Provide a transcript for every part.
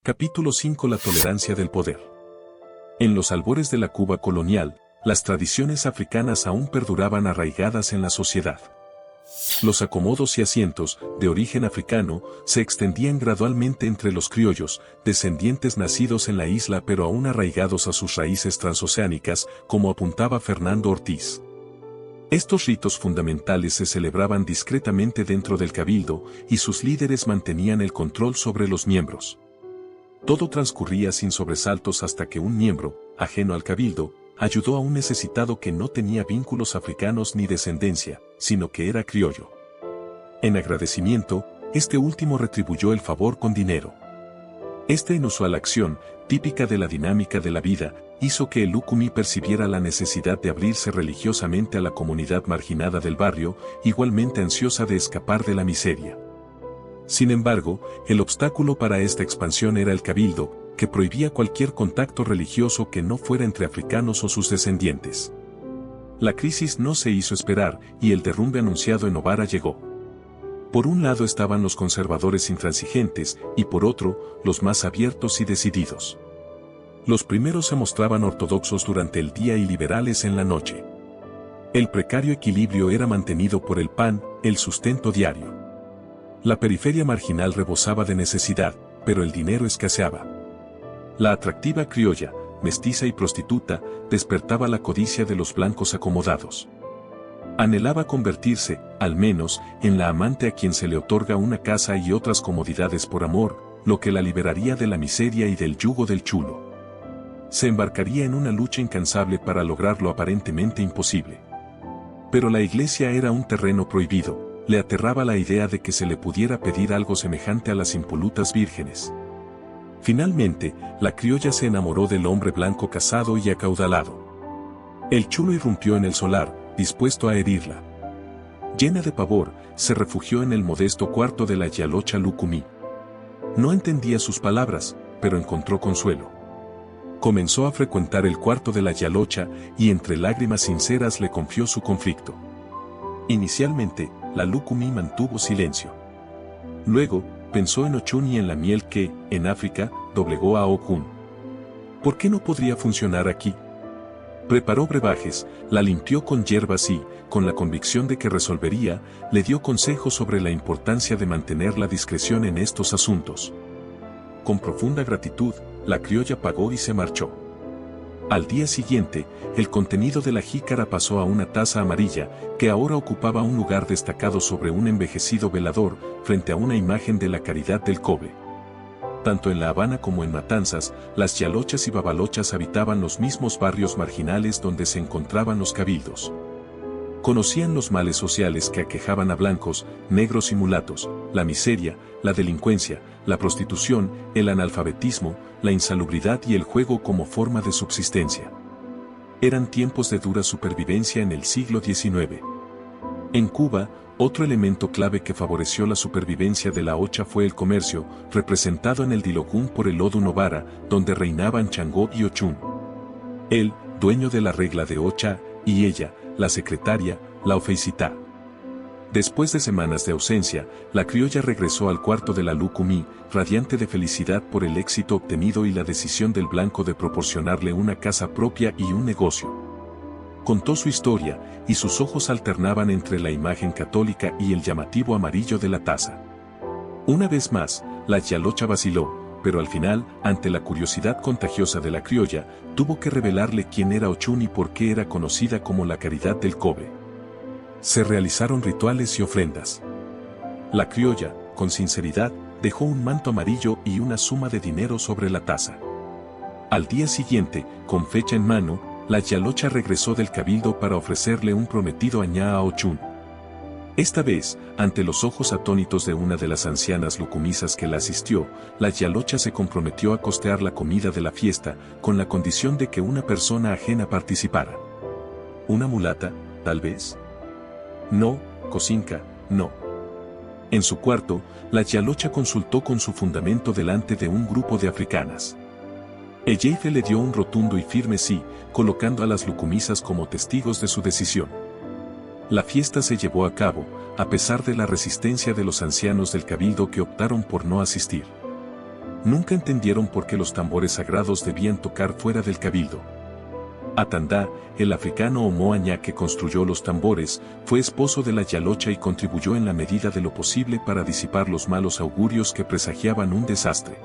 Capítulo 5. La tolerancia del poder. En los albores de la Cuba colonial, las tradiciones africanas aún perduraban arraigadas en la sociedad. Los acomodos y asientos, de origen africano, se extendían gradualmente entre los criollos, descendientes nacidos en la isla pero aún arraigados a sus raíces transoceánicas, como apuntaba Fernando Ortiz. Estos ritos fundamentales se celebraban discretamente dentro del cabildo, y sus líderes mantenían el control sobre los miembros. Todo transcurría sin sobresaltos hasta que un miembro, ajeno al cabildo, ayudó a un necesitado que no tenía vínculos africanos ni descendencia, sino que era criollo. En agradecimiento, este último retribuyó el favor con dinero. Esta inusual acción, típica de la dinámica de la vida, hizo que el Lukumi percibiera la necesidad de abrirse religiosamente a la comunidad marginada del barrio, igualmente ansiosa de escapar de la miseria. Sin embargo, el obstáculo para esta expansión era el cabildo, que prohibía cualquier contacto religioso que no fuera entre africanos o sus descendientes. La crisis no se hizo esperar, y el derrumbe anunciado en Novara llegó. Por un lado estaban los conservadores intransigentes, y por otro, los más abiertos y decididos. Los primeros se mostraban ortodoxos durante el día y liberales en la noche. El precario equilibrio era mantenido por el pan, el sustento diario. La periferia marginal rebosaba de necesidad, pero el dinero escaseaba. La atractiva criolla, mestiza y prostituta, despertaba la codicia de los blancos acomodados. Anhelaba convertirse, al menos, en la amante a quien se le otorga una casa y otras comodidades por amor, lo que la liberaría de la miseria y del yugo del chulo. Se embarcaría en una lucha incansable para lograr lo aparentemente imposible. Pero la iglesia era un terreno prohibido, le aterraba la idea de que se le pudiera pedir algo semejante a las impolutas vírgenes. Finalmente, la criolla se enamoró del hombre blanco casado y acaudalado. El chulo irrumpió en el solar, dispuesto a herirla. Llena de pavor, se refugió en el modesto cuarto de la Yalocha Lukumi. No entendía sus palabras, pero encontró consuelo. Comenzó a frecuentar el cuarto de la Yalocha y entre lágrimas sinceras le confió su conflicto. Inicialmente, la Lukumi mantuvo silencio. Luego, pensó en Ochun y en la miel que, en África, doblegó a Okun. ¿Por qué no podría funcionar aquí? Preparó brebajes, la limpió con hierbas y, con la convicción de que resolvería, le dio consejos sobre la importancia de mantener la discreción en estos asuntos. Con profunda gratitud, la criolla pagó y se marchó. Al día siguiente, el contenido de la jícara pasó a una taza amarilla, que ahora ocupaba un lugar destacado sobre un envejecido velador, frente a una imagen de la Caridad del Kobe. Tanto en La Habana como en Matanzas, las yalochas y babalochas habitaban los mismos barrios marginales donde se encontraban los cabildos. Conocían los males sociales que aquejaban a blancos, negros y mulatos, la miseria, la delincuencia, la prostitución, el analfabetismo, la insalubridad y el juego como forma de subsistencia. Eran tiempos de dura supervivencia en el siglo XIX. En Cuba, otro elemento clave que favoreció la supervivencia de la Ocha fue el comercio, representado en el Dilokun por el Odu Novara, donde reinaban Changó y Ochun. Él, dueño de la regla de Ocha, y ella, la secretaria, la Ofeicita. Después de semanas de ausencia, la criolla regresó al cuarto de la Lukumi, radiante de felicidad por el éxito obtenido y la decisión del blanco de proporcionarle una casa propia y un negocio. Contó su historia, y sus ojos alternaban entre la imagen católica y el llamativo amarillo de la taza. Una vez más, la Yalocha vaciló, pero al final, ante la curiosidad contagiosa de la criolla, tuvo que revelarle quién era Ochun y por qué era conocida como la Caridad del Kobe. Se realizaron rituales y ofrendas. La criolla, con sinceridad, dejó un manto amarillo y una suma de dinero sobre la taza. Al día siguiente, con fecha en mano, la Yalocha regresó del cabildo para ofrecerle un prometido añá a Ochun. Esta vez, ante los ojos atónitos de una de las ancianas lucumisas que la asistió, la Yalocha se comprometió a costear la comida de la fiesta, con la condición de que una persona ajena participara. ¿Una mulata, tal vez? No, Cosinca, no. En su cuarto, la Yalocha consultó con su fundamento delante de un grupo de africanas. El Jeife le dio un rotundo y firme sí, colocando a las lucumisas como testigos de su decisión. La fiesta se llevó a cabo, a pesar de la resistencia de los ancianos del cabildo que optaron por no asistir. Nunca entendieron por qué los tambores sagrados debían tocar fuera del cabildo. Atandá, el africano Omoaña que construyó los tambores, fue esposo de la Yalocha y contribuyó en la medida de lo posible para disipar los malos augurios que presagiaban un desastre.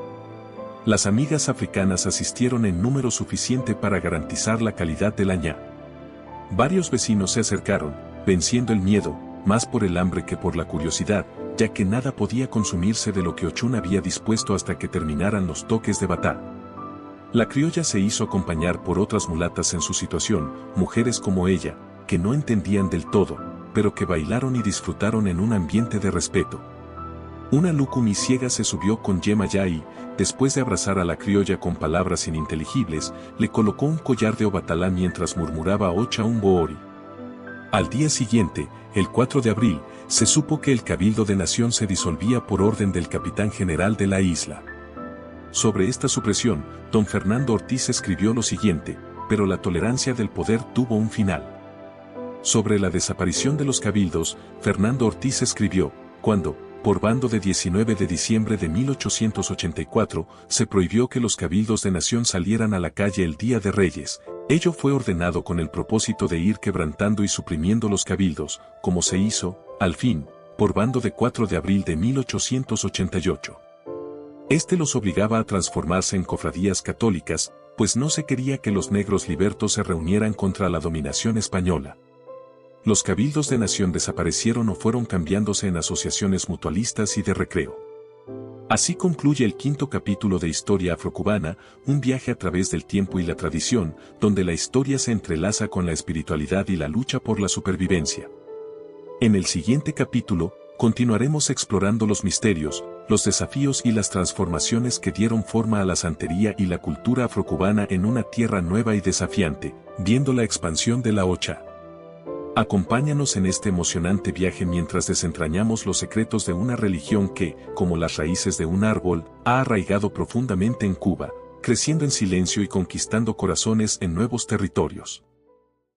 Las amigas africanas asistieron en número suficiente para garantizar la calidad del añá. Varios vecinos se acercaron, venciendo el miedo, más por el hambre que por la curiosidad, ya que nada podía consumirse de lo que Ochún había dispuesto hasta que terminaran los toques de batá. La criolla se hizo acompañar por otras mulatas en su situación, mujeres como ella, que no entendían del todo, pero que bailaron y disfrutaron en un ambiente de respeto. Una lúcumi ciega se subió con Yemayá y, después de abrazar a la criolla con palabras ininteligibles, le colocó un collar de obatalá mientras murmuraba Ocha un boori. Al día siguiente, el 4 de abril, se supo que el Cabildo de Nación se disolvía por orden del capitán general de la isla. Sobre esta supresión, don Fernando Ortiz escribió lo siguiente: pero la tolerancia del poder tuvo un final. Sobre la desaparición de los cabildos, Fernando Ortiz escribió: cuando, por bando de 19 de diciembre de 1884, se prohibió que los cabildos de nación salieran a la calle el Día de Reyes, ello fue ordenado con el propósito de ir quebrantando y suprimiendo los cabildos, como se hizo, al fin, por bando de 4 de abril de 1888. Este los obligaba a transformarse en cofradías católicas, pues no se quería que los negros libertos se reunieran contra la dominación española. Los cabildos de nación desaparecieron o fueron cambiándose en asociaciones mutualistas y de recreo. Así concluye el 5º capítulo de Historia Afrocubana, un viaje a través del tiempo y la tradición, donde la historia se entrelaza con la espiritualidad y la lucha por la supervivencia. En el siguiente capítulo, continuaremos explorando los misterios, los desafíos y las transformaciones que dieron forma a la santería y la cultura afrocubana en una tierra nueva y desafiante, viendo la expansión de la Ocha. Acompáñanos en este emocionante viaje mientras desentrañamos los secretos de una religión que, como las raíces de un árbol, ha arraigado profundamente en Cuba, creciendo en silencio y conquistando corazones en nuevos territorios.